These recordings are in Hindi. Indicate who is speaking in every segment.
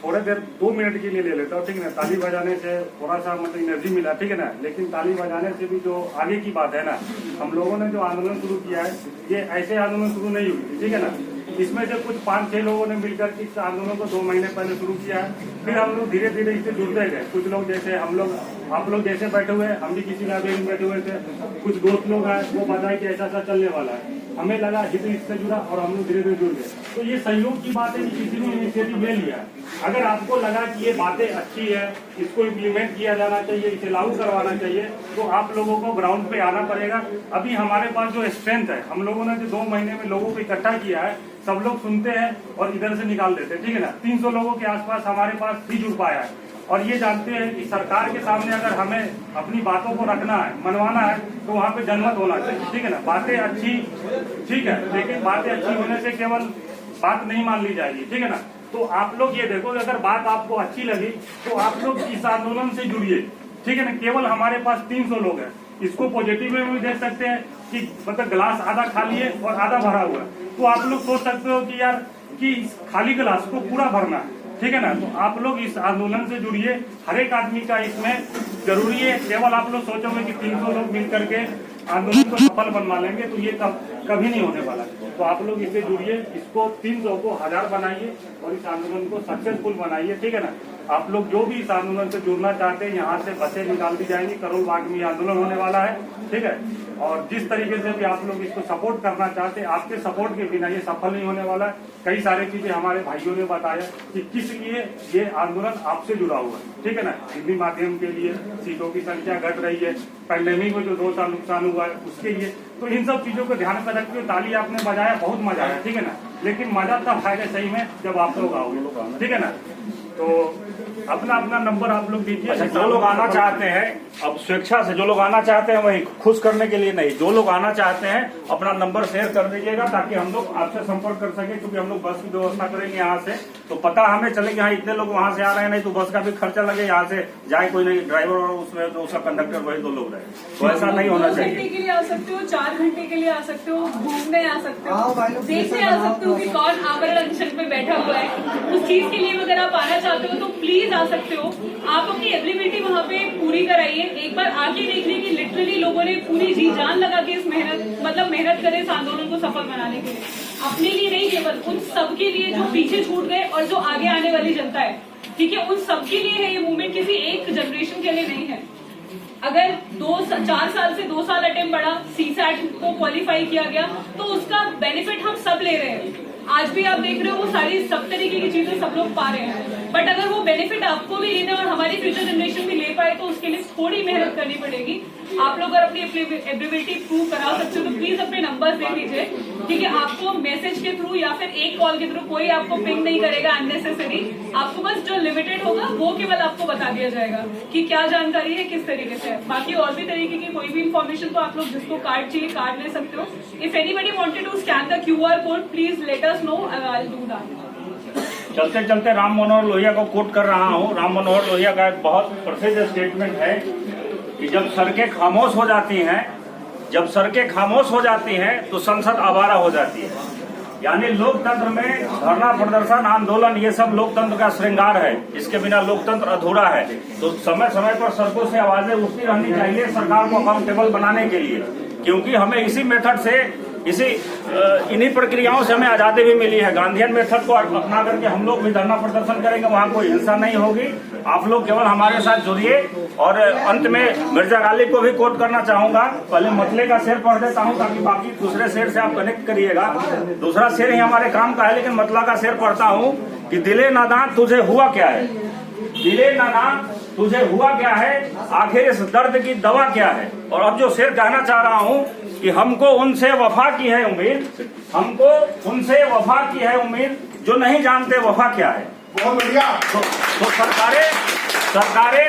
Speaker 1: थोड़े देर 2 मिनट के लिए ले लेता हूँ, ठीक है ना। ताली बजाने से थोड़ा सा मतलब एनर्जी मिला, ठीक है ना। लेकिन ताली बजाने से भी जो आगे की बात है ना, हम लोगों ने जो आंदोलन शुरू किया है, ये ऐसे आंदोलन शुरू नहीं हुई, ठीक है ना। इसमें से कुछ 5-6 लोगों ने मिलकर इस आंदोलन को 2 महीने पहले शुरू किया है। फिर हम लोग धीरे धीरे इससे जुड़ते गए। कुछ लोग जैसे हम लोग, आप लोग जैसे बैठे हुए, हम भी किसी लाइब्रेरी में बैठे हुए थे, कुछ दोस्त लोग हैं, वो बताए कि ऐसा ऐसा चलने वाला है। हमें लगा हित इससे जुड़ा और हम लोग धीरे धीरे जुड़ गए। तो ये सहयोग की बात है कि किसी ने इनिशिएटिव ले लिया। अगर आपको लगा कि ये बातें अच्छी है, इसको इम्प्लीमेंट किया जाना चाहिए, इसे लागू करवाना चाहिए, तो आप लोगों को ग्राउंड पे आना पड़ेगा। अभी हमारे पास जो स्ट्रेंथ है, हम लोगों ने जो 2 महीने में लोगों को इकट्ठा किया है, सब लोग सुनते हैं और इधर से निकाल देते हैं, ठीक है ना। 300 लोगों के आसपास हमारे पास भी जुड़ पाया है। और ये जानते हैं कि सरकार के सामने अगर हमें अपनी बातों को रखना है, मनवाना है, तो वहाँ पे जनमत होना चाहिए, ठीक है ना। बातें अच्छी, ठीक है, लेकिन बातें अच्छी होने से केवल बात नहीं मान ली जाएगी, ठीक है ना। तो आप लोग ये देखो, अगर बात आपको अच्छी लगी तो आप लोग इस आंदोलन से जुड़िए, ठीक है ना। केवल हमारे पास 300 लोग हैं, इसको पॉजिटिव में भी देख सकते हैं कि मतलब गिलास आधा खाली है और आधा भरा हुआ है। तो आप लोग सोच सकते हो कि यार कि इस खाली गिलास को पूरा भरना है, ठीक है ना। तो आप लोग इस आंदोलन से जुड़िए, हर एक आदमी का इसमें जरूरी है। केवल आप लोग सोचोगे कि 300 लोग मिल करके आंदोलन को सफल बनवा लेंगे, तो ये कभी नहीं होने वाला। तो आप लोग इससे जुड़िए, इसको 300 को 1000 बनाइए और इस आंदोलन को सक्सेसफुल बनाइए, ठीक है ना। आप लोग जो भी इस आंदोलन से जुड़ना चाहते हैं, यहाँ से बसें निकाल दी जाएंगी, करोल बाग में आंदोलन होने वाला है, ठीक है। और जिस तरीके से भी आप लोग इसको सपोर्ट करना चाहते हैं, आपके सपोर्ट के बिना ये सफल नहीं होने वाला है। कई सारी चीजें हमारे भाइयों ने बताया कि किस लिए ये आंदोलन आपसे जुड़ा हुआ है, ठीक है ना। हिंदी माध्यम के लिए सीटों की संख्या घट रही है, पैंडेमिक में जो 2 साल नुकसान हुआ है उसके लिए। तो इन सब चीजों को ध्यान में रखते हुए ताली आपने बजाया, बहुत मजा आया, ठीक है ना। लेकिन मजा तब आएगा सही में जब आप लोग आओगे, ठीक है ना। तो अपना अपना नंबर आप लोग दीजिए।
Speaker 2: अच्छा, जो लोग आना चाहते हैं, अब स्वेच्छा से जो लोग आना चाहते हैं, वही खुश करने के लिए नहीं, जो लोग आना चाहते हैं अपना नंबर शेयर कर दीजिएगा ताकि हम लोग आपसे संपर्क कर सके। क्योंकि हम लोग बस की व्यवस्था करेंगे यहाँ से, तो पता हमें चले कि हाँ इतने लोग वहाँ से आ रहे हैं, नहीं तो बस का भी खर्चा लगे, यहाँ से जाए कोई नहीं ड्राइवर और उसमें तो उसका कंडक्टर वही 2 लोग रहे। तो ऐसा नहीं होना चाहिए।
Speaker 3: 2 घंटे के लिए आ सकते हो, 4 घंटे के लिए आ सकते हो, घूमने आ सकते हो, देखने आ सकते हो कि कौन आमरण अनशन पे बैठा हुआ है। उस चीज के लिए अगर आप आना चाहते हो तो प्लीज आ सकते हो। आप अपनी एबिलिटी वहाँ पे पूरी कराइए। एक बार आके देखिए कि लिटरली लोगों ने पूरी जी जान लगा के इस मेहनत करे इस आंदोलन को सफल बनाने के लिए। अपने लिए नहीं, केवल उन सबके लिए जो पीछे छूट गए और जो आगे आने वाली जनता है, ठीक है, उन सबके लिए है ये मूवमेंट, किसी एक जनरेशन के लिए नहीं है। अगर 4 साल से 2 साल अटेम्प्ट बढ़ा, CSAT को क्वालिफाई किया गया, तो उसका बेनिफिट हम सब ले रहे हैं। आज भी आप देख रहे हो वो सारी सब तरीके की चीजें सब लोग पा रहे हैं। बट अगर वो बेनिफिट आपको भी लेना और हमारी फ्यूचर जनरेशन भी ले पाए तो उसके लिए थोड़ी मेहनत करनी पड़ेगी। आप लोग अगर अपनी एबिलिटी प्रूव करा सकते हो तो प्लीज अपने नंबर दे दीजिए, ठीक है। आपको मैसेज के थ्रू या फिर एक कॉल के थ्रू कोई आपको पिंग नहीं करेगा अननेसेसरी। आपको बस जो लिमिटेड होगा वो केवल आपको बता दिया जाएगा कि क्या जानकारी है, किस तरीके से। बाकी और भी तरीके की कोई भी इन्फॉर्मेशन तो आप लोग जिसको कार्ड चाहिए कार्ड ले सकते हो। If anybody wanted to scan the QR code please let us know, I will do that.
Speaker 2: चलते चलते राम मनोहर लोहिया को कोट कर रहा हूँ। राम मनोहर लोहिया का एक बहुत प्रसिद्ध स्टेटमेंट है कि जब सड़कें खामोश हो जाती हैं, जब सड़कें खामोश हो जाती हैं तो संसद आवारा हो जाती है। यानी लोकतंत्र में धरना प्रदर्शन आंदोलन ये सब लोकतंत्र का श्रृंगार है, इसके बिना लोकतंत्र अधूरा है। तो समय समय पर सड़कों से आवाजें उठती रहनी चाहिए सरकार को अकाउंटेबल बनाने के लिए, क्योंकि हमें इसी मेथड से इन्हीं प्रक्रियाओं से हमें आजादी भी मिली है। गांधीयन मेथड को अपना करके हम लोग भी धरना प्रदर्शन करेंगे, वहाँ कोई हिंसा नहीं होगी। आप लोग केवल हमारे साथ जुड़िए। और अंत में मिर्जा गालिब को भी कोट करना चाहूंगा। पहले मतले का शेर पढ़ देता हूँ ताकि बाकी दूसरे शेर से आप कनेक्ट करिएगा। दूसरा शेर ही हमारे काम का है, लेकिन मतला का शेर पढ़ता हूँ कि दिले नादान तुझे हुआ क्या है, दिले नादान तुझे हुआ क्या है, आखिर इस दर्द की दवा क्या है। और अब जो शेर कहना चाह रहा हूँ कि हमको उनसे वफा की है उम्मीद, हमको उनसे वफा की है उम्मीद जो नहीं जानते वफा क्या है।
Speaker 4: बहुत बढ़िया।
Speaker 2: तो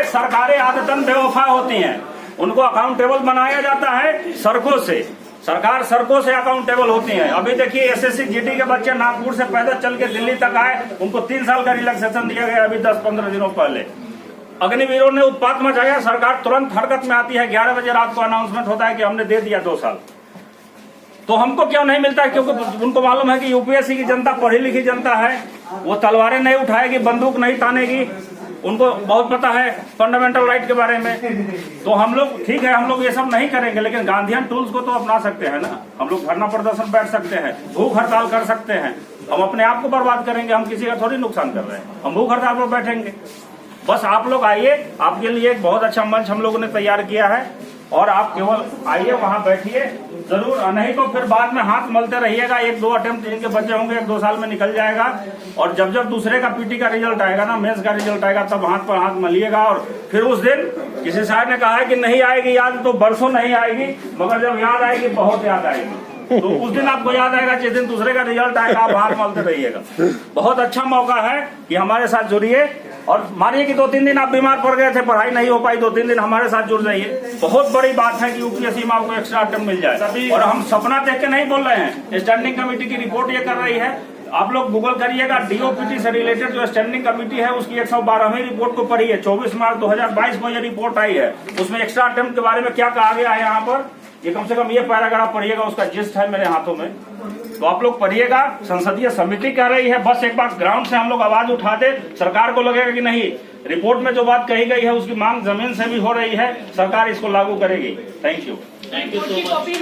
Speaker 2: सरकारें आदतन बेवफा होती हैं, उनको अकाउंटेबल बनाया जाता है सड़कों से। सरकार सड़कों से अकाउंटेबल होती है। अभी देखिए SSC GT के बच्चे नागपुर से पैदल चल के दिल्ली तक आए, उनको 3 साल का रिलैक्सेशन दिया गया अभी 10-15 दिनों पहले। अग्निवीरों ने उत्पात मचाया, सरकार तुरंत हरकत में आती है। 11 बजे रात को अनाउंसमेंट होता है कि हमने दे दिया 2 साल। तो हमको क्यों नहीं मिलता है? क्योंकि उनको मालूम है कि यूपीएससी की जनता पढ़ी लिखी जनता है, वो तलवारें नहीं उठाएगी, बंदूक नहीं तानेगी, उनको बहुत पता है फंडामेंटल राइट के बारे में। तो हम लोग ठीक है, हम लोग ये सब नहीं करेंगे, लेकिन गांधीयन टूल्स को तो अपना सकते हैं ना। हम लोग धरना प्रदर्शन बैठ सकते हैं, भूख हड़ताल कर सकते हैं, हम अपने आप को बर्बाद करेंगे, हम किसी का थोड़ी नुकसान कर रहे हैं, हम भूख हड़ताल पर बैठेंगे। बस आप लोग आइए, आपके लिए एक बहुत अच्छा मंच हम लोगों ने तैयार किया है, और आप केवल आइए, वहां बैठिए जरूर, नहीं तो फिर बाद में हाथ मलते रहिएगा। 1-2 अटेम्प्ट इनके बचे होंगे, 1-2 साल में निकल जाएगा, और जब जब दूसरे का पीटी का रिजल्ट आएगा ना, मेंस का रिजल्ट आएगा, तब हाथ पर हाथ मलिएगा। और फिर उस दिन किसी साहब ने कहा है कि नहीं आएगी याद, तो बरसों नहीं आएगी, मगर जब याद आएगी बहुत याद आएगी। तो उस दिन आपको याद आएगा जिस दिन दूसरे का रिजल्ट आएगा, आप हाथ मलते रहिएगा। बहुत अच्छा मौका है कि हमारे साथ जुड़िए, और मानिए कि 2-3 दिन आप बीमार पड़ गए थे, पढ़ाई नहीं हो पाई, 2-3 दिन हमारे साथ जुड़ जाइए। बहुत बड़ी बात है कि यूपीएससी में आपको एक्स्ट्रा अटेम्प्ट मिल जाए। और हम सपना देख के नहीं बोल रहे हैं, स्टैंडिंग कमेटी की रिपोर्ट ये कर रही है। आप लोग गूगल करिएगा, डीओपीटी से रिलेटेड जो स्टैंडिंग कमेटी है उसकी 112वीं रिपोर्ट को पढ़िए। 24 मार्च 2022 को ये रिपोर्ट आई है, उसमें एक्स्ट्रा अटेम्प्ट के बारे में क्या कहा गया है यहाँ पर, ये कम से कम ये पैराग्राफ पढ़िएगा, उसका जिस्ट है मेरे हाथों में, तो आप लोग पढ़िएगा। संसदीय समिति कह रही है, बस एक बार ग्राउंड से हम लोग आवाज उठा दे, सरकार को लगेगा कि नहीं, रिपोर्ट में जो बात कही गई है उसकी मांग जमीन से भी हो रही है, सरकार इसको लागू करेगी। Thank you.